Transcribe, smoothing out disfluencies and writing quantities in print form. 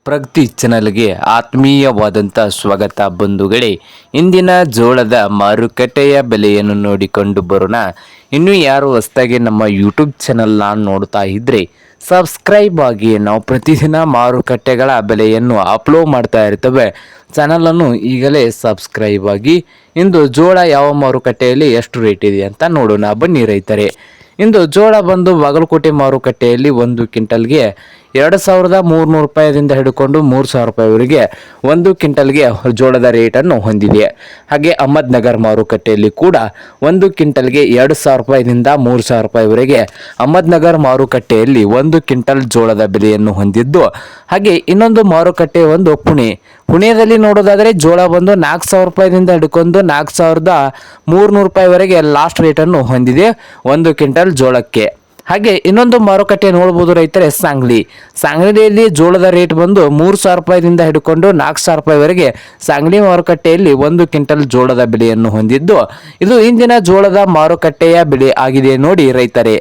ಪ್ರಗತಿ ಚಾನಲ್ಗೆ ಆತ್ಮೀಯವಾದಂಥ ಸ್ವಾಗತ ಬಂಧುಗಳೇ. ಇಂದಿನ ಜೋಳದ ಮಾರುಕಟ್ಟೆಯ ಬೆಲೆಯನ್ನು ನೋಡಿಕೊಂಡು ಬರೋಣ. ಇನ್ನೂ ಯಾರು ಹೊಸದಾಗಿ ನಮ್ಮ ಯೂಟ್ಯೂಬ್ ಚಾನಲ್ನ ನೋಡ್ತಾ ಇದ್ದರೆ ಸಬ್ಸ್ಕ್ರೈಬ್ ಆಗಿ. ನಾವು ಪ್ರತಿದಿನ ಮಾರುಕಟ್ಟೆಗಳ ಬೆಲೆಯನ್ನು ಅಪ್ಲೋಡ್ ಮಾಡ್ತಾ ಇರ್ತೇವೆ. ಚಾನಲನ್ನು ಈಗಲೇ ಸಬ್ಸ್ಕ್ರೈಬ್ ಆಗಿ. ಇಂದು ಜೋಳ ಯಾವ ಮಾರುಕಟ್ಟೆಯಲ್ಲಿ ಎಷ್ಟು ರೇಟ್ ಇದೆ ಅಂತ ನೋಡೋಣ ಬನ್ನಿ ರೈತರೇ. ಇಂದು ಜೋಳ ಬಂದು ಬಾಗಲಕೋಟೆ ಮಾರುಕಟ್ಟೆಯಲ್ಲಿ 1 ಕ್ವಿಂಟಲ್ಗೆ 2,300 ರೂಪಾಯಿದಿಂದ ಹಿಡ್ಕೊಂಡು 3,000 ರೂಪಾಯಿವರೆಗೆ 1 ಕ್ವಿಂಟಲ್ಗೆ ಜೋಳದ ರೇಟನ್ನು ಹೊಂದಿದೆ. ಹಾಗೆ ಅಹಮದ್ನಗರ್ ಮಾರುಕಟ್ಟೆಯಲ್ಲಿ ಕೂಡ 1 ಕ್ವಿಂಟಲ್ಗೆ 2,000 ರೂಪಾಯಿದಿಂದ 3,000 ರೂಪಾಯಿವರೆಗೆ ಅಹಮದ್ನಗರ್ ಮಾರುಕಟ್ಟೆಯಲ್ಲಿ 1 ಕ್ವಿಂಟಲ್ ಜೋಳದ ಬೆಲೆಯನ್ನು ಹೊಂದಿದ್ದು, ಹಾಗೆ ಇನ್ನೊಂದು ಮಾರುಕಟ್ಟೆ ಒಂದು ಪುಣೆಯಲ್ಲಿ ನೋಡೋದಾದರೆ ಜೋಳ ಬಂದು 4,000 ರೂಪಾಯಿದಿಂದ ಹಿಡ್ಕೊಂಡು 4,300 ರೂಪಾಯಿವರೆಗೆ ಲಾಸ್ಟ್ ರೇಟನ್ನು ಹೊಂದಿದೆ 1 ಕ್ವಿಂಟಲ್ ಜೋಳಕ್ಕೆ. ಹಾಗೆ ಇನ್ನೊಂದು ಮಾರುಕಟ್ಟೆ ನೋಡ್ಬೋದು ರೈತರೇ, ಸಾಂಗ್ಲಿಯಲ್ಲಿ ಜೋಳದ ರೇಟ್ ಬಂದು 3,000 ರೂಪಾಯಿದಿಂದ ಹಿಡ್ಕೊಂಡು 4,000 ರೂಪಾಯಿವರೆಗೆ ಸಾಂಗ್ಲಿ ಮಾರುಕಟ್ಟೆಯಲ್ಲಿ 1 ಕ್ವಿಂಟಲ್ ಜೋಳದ ಬೆಲೆಯನ್ನು ಹೊಂದಿದ್ದು, ಇದು ಇಂದಿನ ಜೋಳದ ಮಾರುಕಟ್ಟೆಯ ಬೆಲೆ ಆಗಿದೆ ನೋಡಿ ರೈತರೇ.